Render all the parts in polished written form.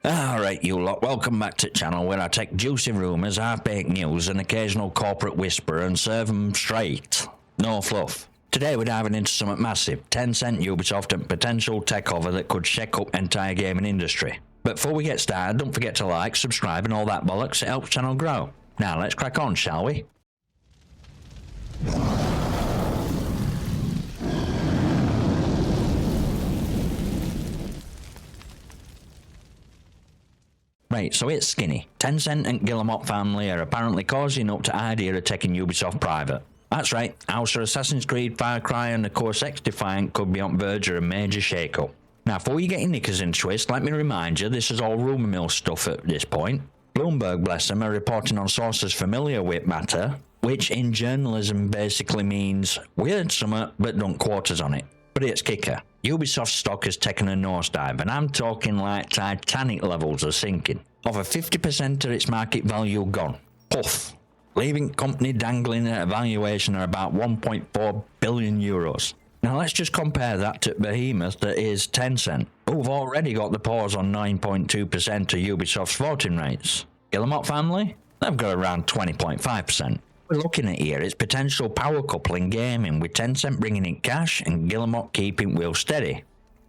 Alright you lot, welcome back to the channel where I take juicy rumours, half-baked news and occasional corporate whisper and serve them straight. No fluff. Today we're diving into something massive, Tencent, Ubisoft and potential takeover that could shake up entire gaming industry. But before we get started, don't forget to like, subscribe and all that bollocks, it helps the channel grow. Now let's crack on, shall we? Right, so it's skinny. Tencent and Guillemot family are apparently cozying up to idea of taking Ubisoft private. That's right, House of Assassin's Creed, Far Cry and of course XDefiant could be on verge of a major shake-up. Now before you get your knickers in twist, let me remind you this is all rumour mill stuff at this point. Bloomberg, bless them, are reporting on sources familiar with matter, which in journalism basically means weird summer but don't quote us on it. But it's kicker. Ubisoft stock has taken a nosedive, and I'm talking like Titanic levels of sinking. Over 50% of its market value gone. Puff. Leaving the company dangling at a valuation of about 1.4 billion euros. Now let's just compare that to behemoth that is Tencent, who've already got the paws on 9.2% of Ubisoft's voting rates. Guillemot family? They've got around 20.5%. We're looking at here is potential power couple in gaming, with Tencent bringing in cash and Guillemot keeping wheels steady.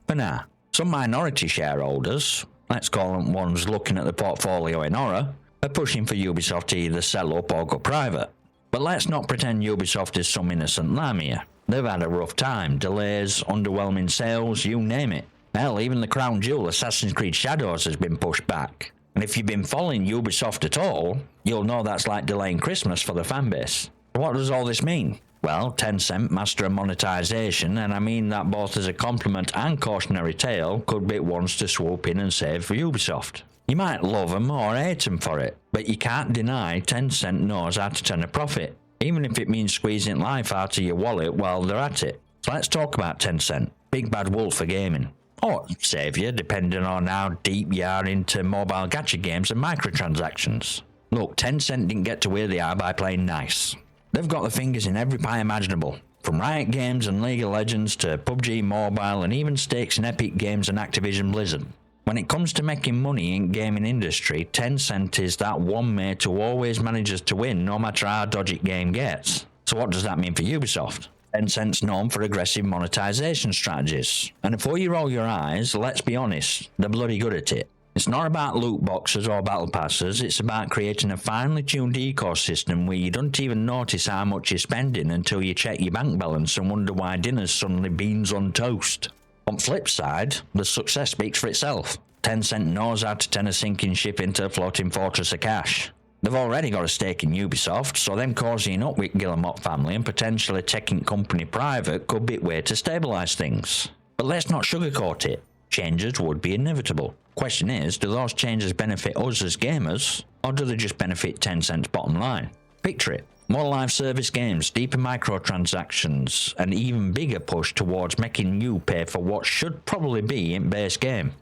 For now, some minority shareholders, let's call them ones looking at the portfolio in horror, are pushing for Ubisoft to either sell up or go private. But let's not pretend Ubisoft is some innocent lamb here. They've had a rough time, delays, underwhelming sales, you name it. Hell, even the crown jewel Assassin's Creed Shadows has been pushed back. And if you've been following Ubisoft at all, you'll know that's like delaying Christmas for the fanbase. What does all this mean? Well, Tencent, master of monetization, and I mean that both as a compliment and cautionary tale, could be ones to swoop in and save for Ubisoft. You might love them or hate them for it, but you can't deny Tencent knows how to turn a profit, even if it means squeezing life out of your wallet while they're at it. So let's talk about Tencent, big bad wolf for gaming. Or saviour, depending on how deep you are into mobile gacha games and microtransactions. Look, Tencent didn't get to where they are by playing nice. They've got their fingers in every pie imaginable, from Riot Games and League of Legends to PUBG Mobile and even stakes in Epic Games and Activision Blizzard. When it comes to making money in gaming industry, Tencent is that one mate who always manages to win no matter how dodgy the game gets. So what does that mean for Ubisoft? Tencent's known for aggressive monetization strategies. And before you roll your eyes, let's be honest, they're bloody good at it. It's not about loot boxes or battle passes, it's about creating a finely tuned ecosystem where you don't even notice how much you're spending until you check your bank balance and wonder why dinner's suddenly beans on toast. On the flip side, the success speaks for itself. Tencent knows how to turn a sinking ship into a floating fortress of cash. They've already got a stake in Ubisoft, so them cozying up with Guillemot family and potentially taking company private could be a way to stabilise things. But let's not sugarcoat it. Changes would be inevitable. Question is, do those changes benefit us as gamers, or do they just benefit Tencent's bottom line? Picture it. More live service games, deeper microtransactions, an even bigger push towards making you pay for what should probably be in base game.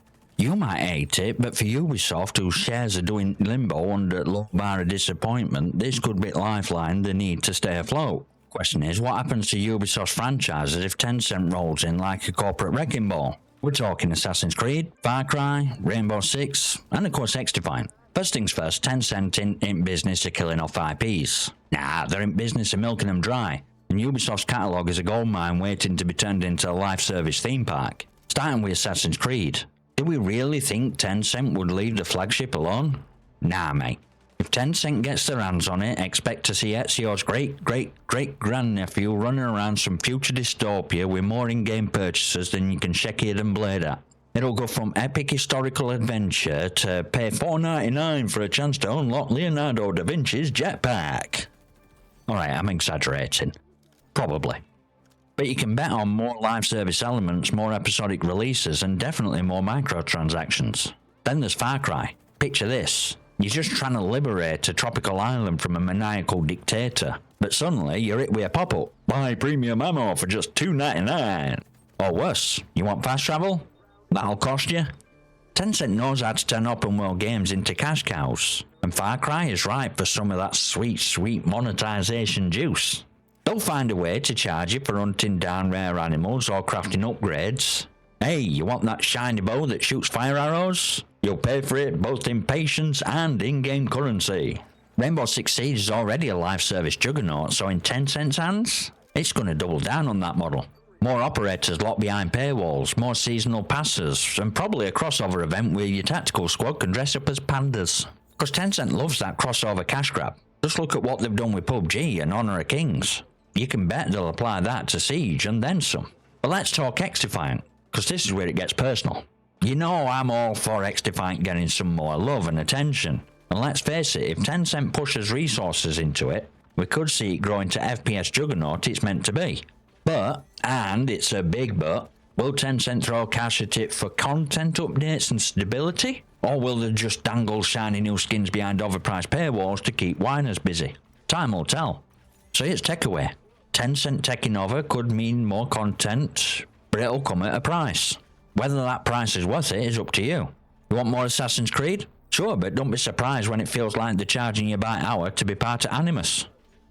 You might hate it, but for Ubisoft, whose shares are doing limbo under low bar of disappointment, this could be lifeline they need to stay afloat. Question is, what happens to Ubisoft's franchises if Tencent rolls in like a corporate wrecking ball? We're talking Assassin's Creed, Far Cry, Rainbow Six, and of course XDefiant. First things first, Tencent ain't in business of killing off IPs. Nah, they're in business of milking them dry. And Ubisoft's catalogue is a goldmine waiting to be turned into a live service theme park. Starting with Assassin's Creed. Do we really think Tencent would leave the flagship alone? Nah, mate. If Tencent gets their hands on it, expect to see Ezio's great-great-great-grandnephew running around some future dystopia with more in-game purchases than you can shake head and blade at. It'll go from epic historical adventure to pay $4.99 for a chance to unlock Leonardo da Vinci's jetpack. Alright, I'm exaggerating. Probably. But you can bet on more live service elements, more episodic releases, and definitely more microtransactions. Then there's Far Cry. Picture this. You're just trying to liberate a tropical island from a maniacal dictator. But suddenly, you're hit with a pop-up. Buy premium ammo for just $2.99. Or worse, you want fast travel? That'll cost you. Tencent knows how to turn open world games into cash cows. And Far Cry is ripe for some of that sweet, sweet monetization juice. They'll find a way to charge you for hunting down rare animals or crafting upgrades. Hey, you want that shiny bow that shoots fire arrows? You'll pay for it both in patience and in-game currency. Rainbow Six Siege is already a live service juggernaut, so in Tencent's hands, it's going to double down on that model. More operators locked behind paywalls, more seasonal passes, and probably a crossover event where your tactical squad can dress up as pandas. Because Tencent loves that crossover cash grab. Just look at what they've done with PUBG and Honor of Kings. You can bet they'll apply that to Siege and then some. But let's talk XDefiant, because this is where it gets personal. You know I'm all for XDefiant getting some more love and attention. And let's face it, if Tencent pushes resources into it, we could see it grow into FPS juggernaut it's meant to be. But, and it's a big but, will Tencent throw cash at it for content updates and stability? Or will they just dangle shiny new skins behind overpriced paywalls to keep whiners busy? Time will tell. So here's takeaway. Tencent taking over could mean more content, but it'll come at a price. Whether that price is worth it is up to you. You want more Assassin's Creed? Sure, but don't be surprised when it feels like they're charging you by hour to be part of Animus.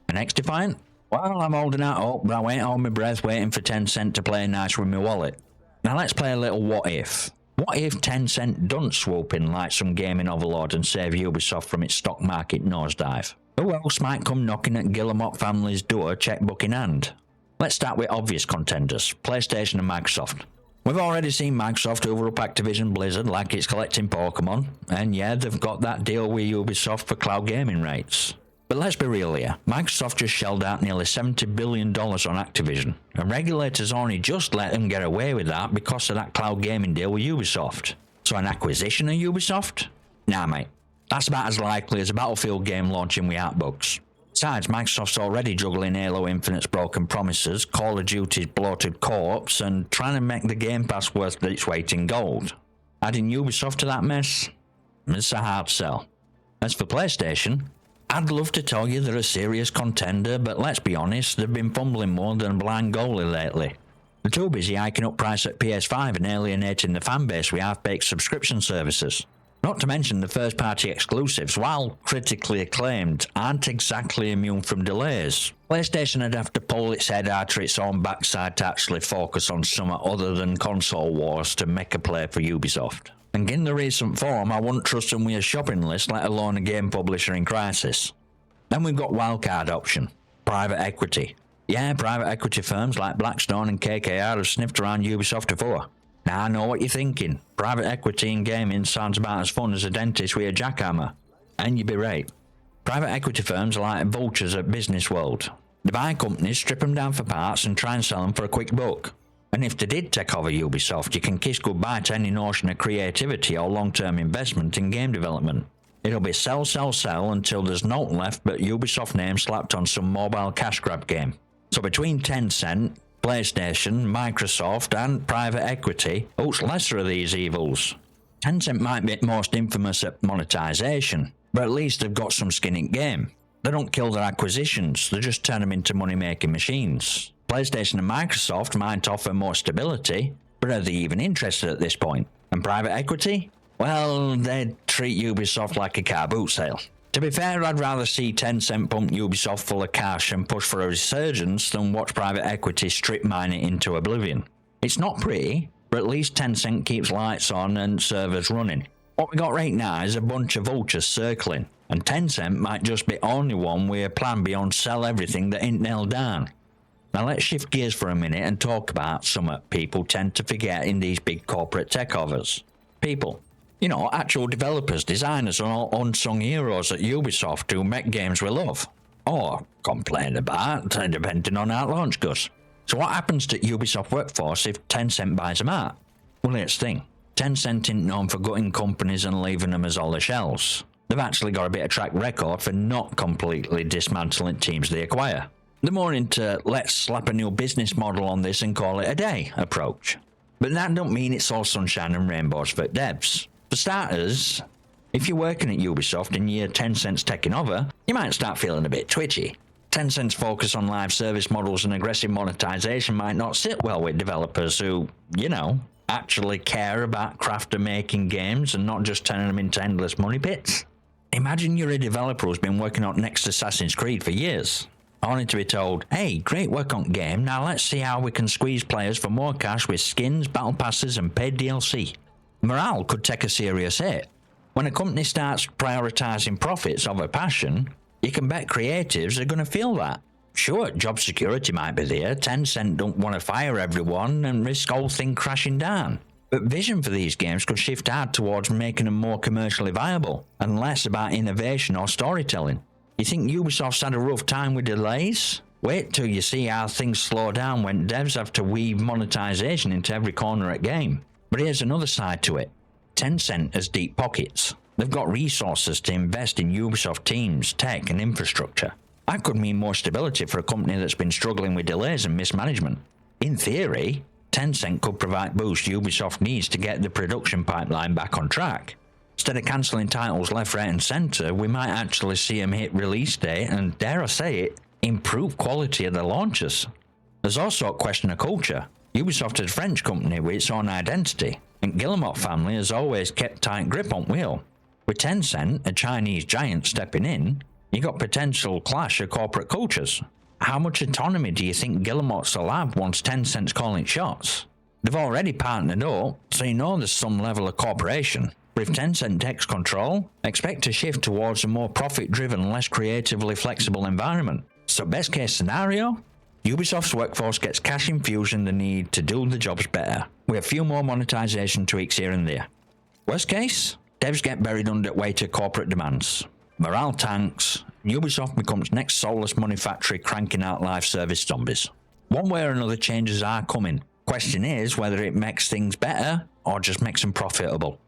And XDefiant? Well, I'm holding out hope, but I ain't hold my breath waiting for Tencent to play nice with my wallet. Now let's play a little what if. What if Tencent don't swoop in like some gaming overlord and save Ubisoft from its stock market nosedive? Who else might come knocking at Guillemot family's door, checkbook in hand? Let's start with obvious contenders, PlayStation and Microsoft. We've already seen Microsoft hoover up Activision Blizzard like it's collecting Pokemon, and yeah, they've got that deal with Ubisoft for cloud gaming rights. But let's be real here, Microsoft just shelled out nearly $70 billion on Activision, and regulators only just let them get away with that because of that cloud gaming deal with Ubisoft. So an acquisition of Ubisoft? Nah mate, that's about as likely as a Battlefield game launching with art bugs. Besides, Microsoft's already juggling Halo Infinite's broken promises, Call of Duty's bloated co-ops, and trying to make the Game Pass worth its weight in gold. Adding Ubisoft to that mess? It's a hard sell. As for PlayStation, I'd love to tell you they're a serious contender, but let's be honest, they've been fumbling more than a blind goalie lately. They're too busy hiking up price at PS5 and alienating the fanbase with half-baked subscription services. Not to mention the first-party exclusives, while critically acclaimed, aren't exactly immune from delays. PlayStation would have to pull its head out of its own backside to actually focus on something other than console wars to make a play for Ubisoft. And in the recent form, I wouldn't trust them with a shopping list, let alone a game publisher in crisis. Then we've got wildcard option, private equity. Yeah, private equity firms like Blackstone and KKR have sniffed around Ubisoft before. Now I know what you're thinking. Private equity in gaming sounds about as fun as a dentist with a jackhammer. And you'd be right. Private equity firms are like vultures at Business World. They buy companies, strip them down for parts and try and sell them for a quick buck. And if they did take over Ubisoft, you can kiss goodbye to any notion of creativity or long-term investment in game development. It'll be sell, sell, sell until there's nothing left but Ubisoft name slapped on some mobile cash grab game. So between Tencent, PlayStation, Microsoft and private equity, who's lesser of these evils? Tencent might be most infamous at monetization, but at least they've got some skin in game. They don't kill their acquisitions, they just turn them into money-making machines. PlayStation and Microsoft might offer more stability, but are they even interested at this point? And private equity? Well, they'd treat Ubisoft like a car boot sale. To be fair, I'd rather see Tencent pump Ubisoft full of cash and push for a resurgence than watch private equity strip mine it into oblivion. It's not pretty, but at least Tencent keeps lights on and servers running. What we got right now is a bunch of vultures circling, and Tencent might just be only one with a plan beyond sell everything that ain't nailed down. Now let's shift gears for a minute and talk about something people tend to forget in these big corporate takeovers. People. You know, actual developers, designers and all unsung heroes at Ubisoft who make games we love. Or complain about, depending on how launch goes. So what happens to Ubisoft workforce if Tencent buys them out? Well, here's the thing. Tencent isn't known for gutting companies and leaving them as all the shells. They've actually got a bit of track record for not completely dismantling teams they acquire. They're more into let's slap a new business model on this and call it a day approach. But that don't mean it's all sunshine and rainbows for devs. For starters, if you're working at Ubisoft and you're Tencent's taking over, you might start feeling a bit twitchy. Tencent's focus on live service models and aggressive monetization might not sit well with developers who, you know, actually care about craft and making games and not just turning them into endless money pits. Imagine you're a developer who's been working on next Assassin's Creed for years. only to be told, hey, great work on game, now let's see how we can squeeze players for more cash with skins, battle passes and paid DLC. Morale could take a serious hit. When a company starts prioritising profits over passion, you can bet creatives are going to feel that. Sure, job security might be there, Tencent don't want to fire everyone and risk whole thing crashing down. But vision for these games could shift hard towards making them more commercially viable, and less about innovation or storytelling. You think Ubisoft's had a rough time with delays? Wait till you see how things slow down when devs have to weave monetization into every corner of game. But here's another side to it. Tencent has deep pockets. They've got resources to invest in Ubisoft teams, tech and infrastructure. That could mean more stability for a company that's been struggling with delays and mismanagement. In theory, Tencent could provide boost Ubisoft needs to get the production pipeline back on track. Instead of cancelling titles left, right and centre, we might actually see them hit release date and, dare I say it, improve quality of the launches. There's also a question of culture. Ubisoft is a French company with its own identity, and Guillemot family has always kept tight grip on wheel. With Tencent, a Chinese giant, stepping in, you got potential clash of corporate cultures. How much autonomy do you think Guillemots will have once Tencent's calling shots? They've already partnered up, so you know there's some level of cooperation. But if Tencent takes control, expect a shift towards a more profit-driven, less creatively flexible environment. So best case scenario, Ubisoft's workforce gets cash infusion they need to do the jobs better, with a few more monetization tweaks here and there. Worst case, devs get buried under weight of corporate demands. Morale tanks, Ubisoft becomes next soulless money factory cranking out live service zombies. One way or another changes are coming. Question is whether it makes things better or just makes them profitable.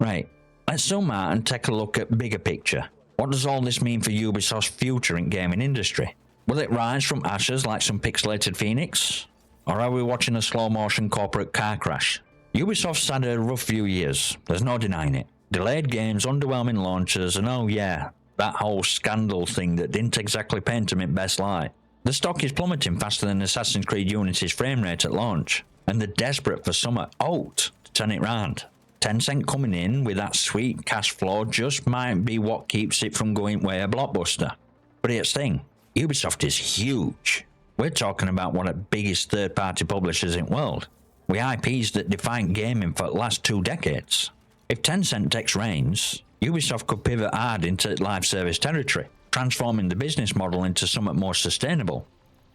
Right, let's zoom out and take a look at bigger picture. What does all this mean for Ubisoft's future in gaming industry? Will it rise from ashes like some pixelated phoenix? Or are we watching a slow motion corporate car crash? Ubisoft's had a rough few years, there's no denying it. Delayed games, underwhelming launches, and oh yeah, that whole scandal thing that didn't exactly paint them in best light. The stock is plummeting faster than Assassin's Creed Unity's frame rate at launch, and they're desperate for some out to turn it round. Tencent coming in with that sweet cash flow just might be what keeps it from going way a blockbuster. But here's the thing, Ubisoft is huge. We're talking about one of the biggest third-party publishers in the world, with IPs that defined gaming for the last 2 decades. If Tencent takes reins, Ubisoft could pivot hard into live service territory, transforming the business model into something more sustainable,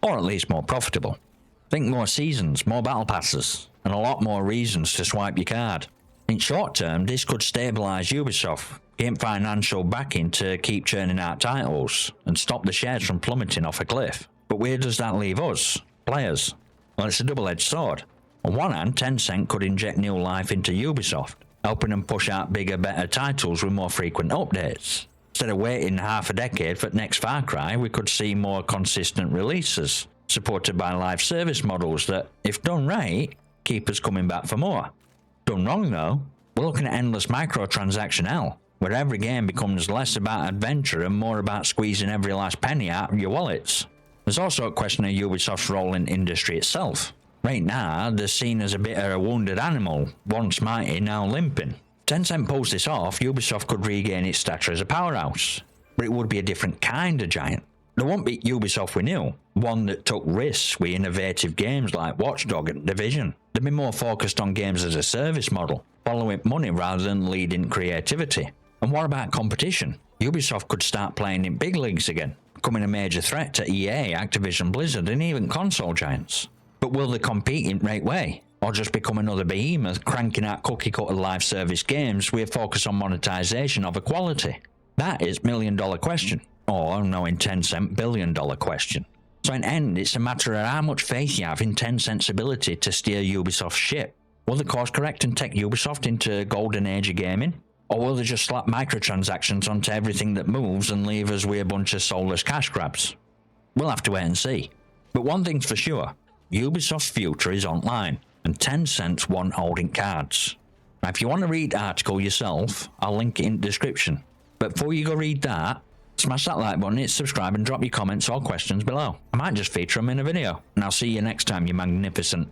or at least more profitable. Think more seasons, more battle passes, and a lot more reasons to swipe your card. In short term, this could stabilise Ubisoft, gain financial backing to keep churning out titles, and stop the shares from plummeting off a cliff. But where does that leave us, players? Well, it's a double-edged sword. On one hand, Tencent could inject new life into Ubisoft, helping them push out bigger, better titles with more frequent updates. Instead of waiting half a decade for the next Far Cry, we could see more consistent releases, supported by live service models that, if done right, keep us coming back for more. Done wrong though, we're looking at endless microtransaction hell, where every game becomes less about adventure and more about squeezing every last penny out of your wallets. There's also a question of Ubisoft's role in industry itself. Right now, they're seen as a bit of a wounded animal, once mighty, now limping. Tencent pulls this off, Ubisoft could regain its stature as a powerhouse. But it would be a different kind of giant. They won't be Ubisoft we knew, one that took risks with innovative games like Watch Dogs and Division. They'd be more focused on games as a service model, following money rather than leading creativity. And what about competition? Ubisoft could start playing in big leagues again, becoming a major threat to EA, Activision Blizzard and even console giants. But will they compete in the right way? Or just become another behemoth cranking out cookie-cutter live service games with a focus on monetization over quality? That is $1 million question. Or, knowing Tencent, $1 billion question. So in the end, it's a matter of how much faith you have in Tencent's ability to steer Ubisoft's ship. Will they course correct and take Ubisoft into a golden age of gaming? Or will they just slap microtransactions onto everything that moves and leave us with a bunch of soulless cash grabs? We'll have to wait and see. But one thing's for sure, Ubisoft's future is online, and Tencent's one holding cards. Now if you want to read the article yourself, I'll link it in the description. But before you go read that, smash that like button, hit subscribe and drop your comments or questions below. I might just feature them in a video. And I'll see you next time, you magnificent